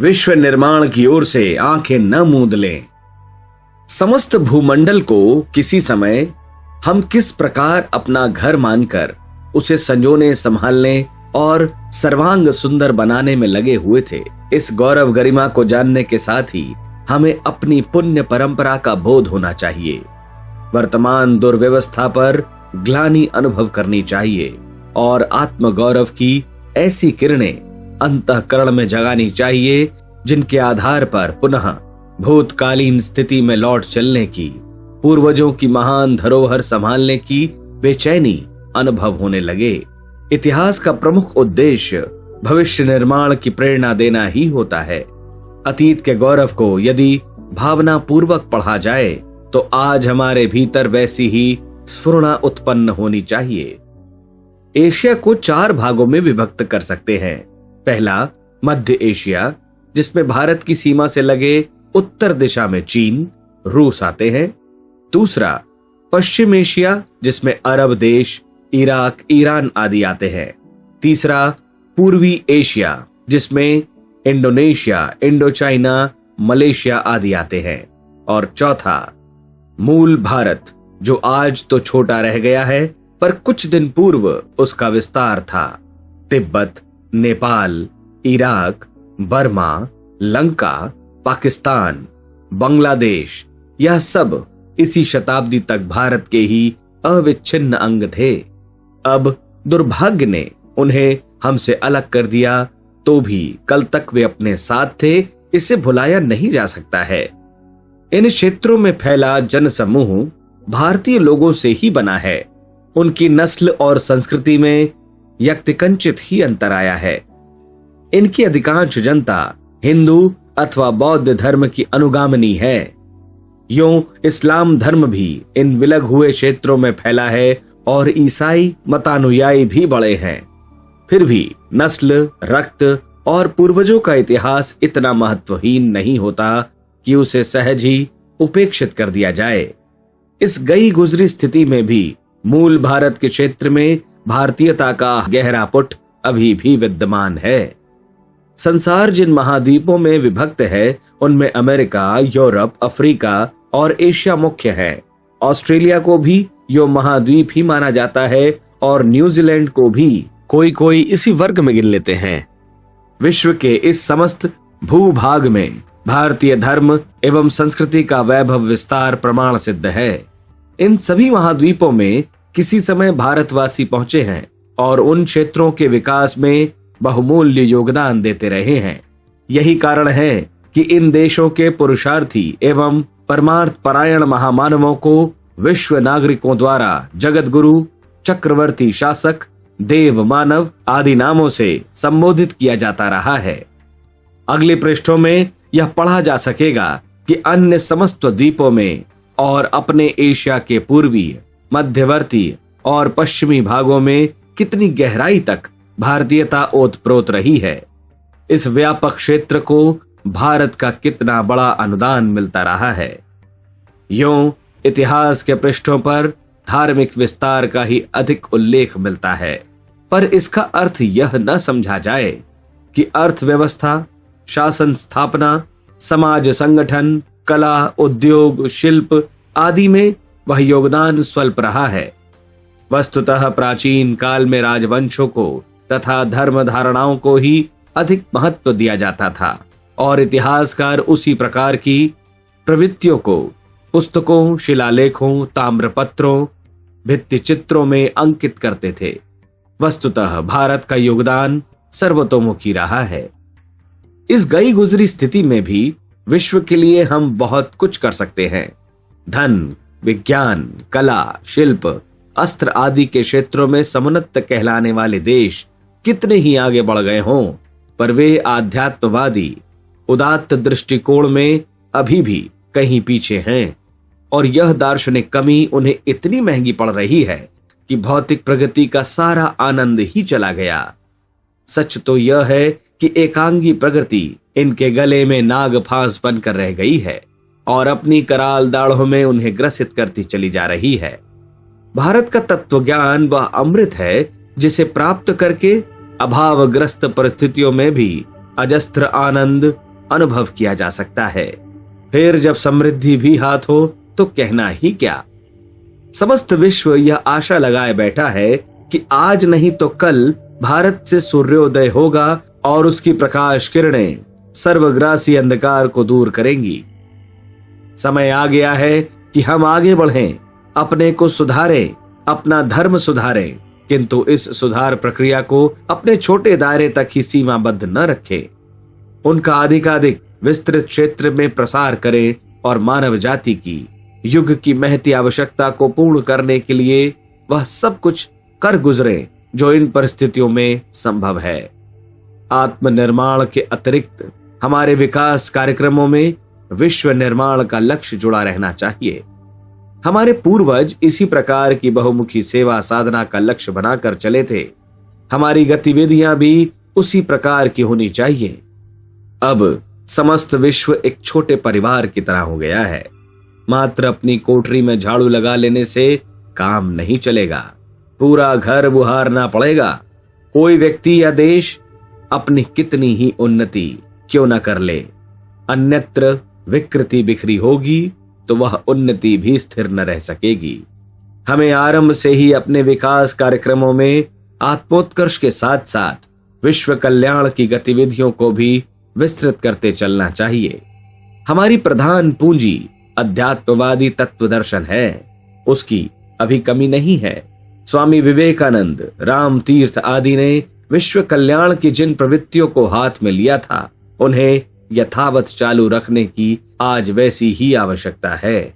विश्व निर्माण की ओर से आंखें न मूंद लें। समस्त भूमंडल को किसी समय हम किस प्रकार अपना घर मानकर उसे संजोने, संभालने और सर्वांग सुंदर बनाने में लगे हुए थे, इस गौरव गरिमा को जानने के साथ ही हमें अपनी पुण्य परंपरा का बोध होना चाहिए। वर्तमान दुर्व्यवस्था पर ग्लानि अनुभव करनी चाहिए और आत्म गौरव की ऐसी किरणें अंतःकरण में जगानी चाहिए जिनके आधार पर पुनः भूतकालीन स्थिति में लौट चलने की, पूर्वजों की महान धरोहर संभालने की बेचैनी अनुभव होने लगे। इतिहास का प्रमुख उद्देश्य भविष्य निर्माण की प्रेरणा देना ही होता है। अतीत के गौरव को यदि भावना पूर्वक पढ़ा जाए तो आज हमारे भीतर वैसी ही स्फुरणा उत्पन्न होनी चाहिए। एशिया को 4 भागों में विभक्त कर सकते हैं। पहला, मध्य एशिया, जिसमें भारत की सीमा से लगे उत्तर दिशा में चीन, रूस आते हैं। दूसरा, पश्चिम एशिया, जिसमें अरब देश, इराक, ईरान आदि आते हैं। तीसरा, पूर्वी एशिया, जिसमें इंडोनेशिया, इंडोचाइना, मलेशिया आदि आते हैं। और चौथा, मूल भारत, जो आज तो छोटा रह गया है पर कुछ दिन पूर्व उसका विस्तार था। तिब्बत, नेपाल, इराक, बर्मा, लंका, पाकिस्तान, बांग्लादेश, यह सब इसी शताब्दी तक भारत के ही अविच्छिन्न अंग थे। अब दुर्भाग्य ने उन्हें हमसे अलग कर दिया, तो भी कल तक वे अपने साथ थे, इसे भुलाया नहीं जा सकता है। इन क्षेत्रों में फैला जनसमूह भारतीय लोगों से ही बना है। उनकी नस्ल और संस्कृति में यत्किंचित ही अंतर आया है। इनकी अधिकांश जनता हिंदू अथवा बौद्ध धर्म की अनुगामिनी है। यूं इस्लाम धर्म भी इन विलग हुए क्षेत्रों में फैला है और ईसाई मतानुयायी भी बड़े हैं। फिर भी नस्ल, रक्त और पूर्वजों का इतिहास इतना महत्वहीन नहीं होता कि उसे सहज ही उपेक्षित कर दिया जाए। इस गई गुजरी स्थिति में भी मूल भारत के क्षेत्र में भारतीयता का गहरा पुट अभी भी विद्यमान है। संसार जिन महाद्वीपों में विभक्त है, उनमें अमेरिका, यूरोप, अफ्रीका और एशिया मुख्य है। ऑस्ट्रेलिया को भी यो महाद्वीप ही माना जाता है और न्यूजीलैंड को भी कोई इसी वर्ग में गिन लेते हैं। विश्व के इस समस्त भूभाग में भारतीय धर्म एवं संस्कृति का वैभव विस्तार प्रमाण सिद्ध है। इन सभी महाद्वीपों में किसी समय भारतवासी पहुंचे हैं और उन क्षेत्रों के विकास में बहुमूल्य योगदान देते रहे हैं। यही कारण है कि इन देशों के पुरुषार्थी एवं परमार्थ परायण महामानवों को विश्व नागरिकों द्वारा जगत गुरु, चक्रवर्ती शासक, देव मानव आदि नामों से संबोधित किया जाता रहा है। अगले पृष्ठों में यह पढ़ा जा सकेगा कि अन्य समस्त द्वीपों में और अपने एशिया के पूर्वी, मध्यवर्ती और पश्चिमी भागों में कितनी गहराई तक भारतीयता ओतप्रोत रही है। इस व्यापक क्षेत्र को भारत का कितना बड़ा अनुदान मिलता रहा है। यूं इतिहास के पृष्ठों पर धार्मिक विस्तार का ही अधिक उल्लेख मिलता है, पर इसका अर्थ यह न समझा जाए कि अर्थव्यवस्था, शासन स्थापना, समाज संगठन, कला, उद्योग, शिल्प आदि में वह योगदान स्वल्प रहा है। वस्तुतः प्राचीन काल में राजवंशों को तथा धर्म धारणाओं को ही अधिक महत्व दिया जाता था और इतिहासकार उसी प्रकार की प्रवृत्तियों को पुस्तकों, शिलालेखों, ताम्रपत्रों, भित्ति चित्रों में अंकित करते थे। वस्तुतः भारत का योगदान सर्वतोमुखी रहा है। इस गई गुजरी स्थिति में भी विश्व के लिए हम बहुत कुछ कर सकते हैं। धन, विज्ञान, कला, शिल्प, अस्त्र आदि के क्षेत्रों में समुन्नत कहलाने वाले देश कितने ही आगे बढ़ गए हों, पर वे आध्यात्मवादी उदात्त दृष्टिकोण में अभी भी कहीं पीछे हैं और यह दार्शनिक कमी उन्हें इतनी महंगी पड़ रही है कि भौतिक प्रगति का सारा आनंद ही चला गया। सच तो यह है कि एकांगी प्रगति इनके गले में नाग फांस बनकर रह गई है और अपनी कराल दाढ़ों में उन्हें ग्रसित करती चली जा रही है। भारत का तत्वज्ञान वह अमृत है जिसे प्राप्त करके अभावग्रस्त परिस्थितियों में भी अजस्त्र आनंद अनुभव किया जा सकता है। फिर जब समृद्धि भी हाथ हो तो कहना ही क्या। समस्त विश्व यह आशा लगाए बैठा है कि आज नहीं तो कल भारत से सूर्योदय होगा और उसकी प्रकाश किरणें सर्वग्रासी अंधकार को दूर करेंगी। समय आ गया है कि हम आगे बढ़ें, अपने को सुधारें, अपना धर्म सुधारें, किंतु इस सुधार प्रक्रिया को अपने छोटे दायरे तक ही सीमाबद्ध न रखें। उनका अधिकाधिक विस्तृत क्षेत्र में प्रसार करें और मानव जाति की युग की महती आवश्यकता को पूर्ण करने के लिए वह सब कुछ कर गुजरे जो इन परिस्थितियों में संभव है। आत्मनिर्माण के अतिरिक्त हमारे विकास कार्यक्रमों में विश्व निर्माण का लक्ष्य जुड़ा रहना चाहिए। हमारे पूर्वज इसी प्रकार की बहुमुखी सेवा साधना का लक्ष्य बनाकर चले थे। हमारी गतिविधियां भी उसी प्रकार की होनी चाहिए। अब समस्त विश्व एक छोटे परिवार की तरह हो गया है। मात्र अपनी कोठरी में झाड़ू लगा लेने से काम नहीं चलेगा, पूरा घर बुहारना पड़ेगा। कोई व्यक्ति या देश अपनी कितनी ही उन्नति क्यों न कर ले, अन्यत्र विकृति बिखरी होगी तो वह उन्नति भी स्थिर न रह सकेगी। हमें आरंभ से ही अपने विकास कार्यक्रमों में आत्मोत्कर्ष के साथ साथ विश्व कल्याण की गतिविधियों को भी विस्तृत करते चलना चाहिए। हमारी प्रधान पूंजी अध्यात्मवादी तत्व दर्शन है, उसकी अभी कमी नहीं है। स्वामी विवेकानंद, राम तीर्थ आदि ने विश्व कल्याण की जिन प्रवृत्तियों को हाथ में लिया था, उन्हें यथावत चालू रखने की आज वैसी ही आवश्यकता है।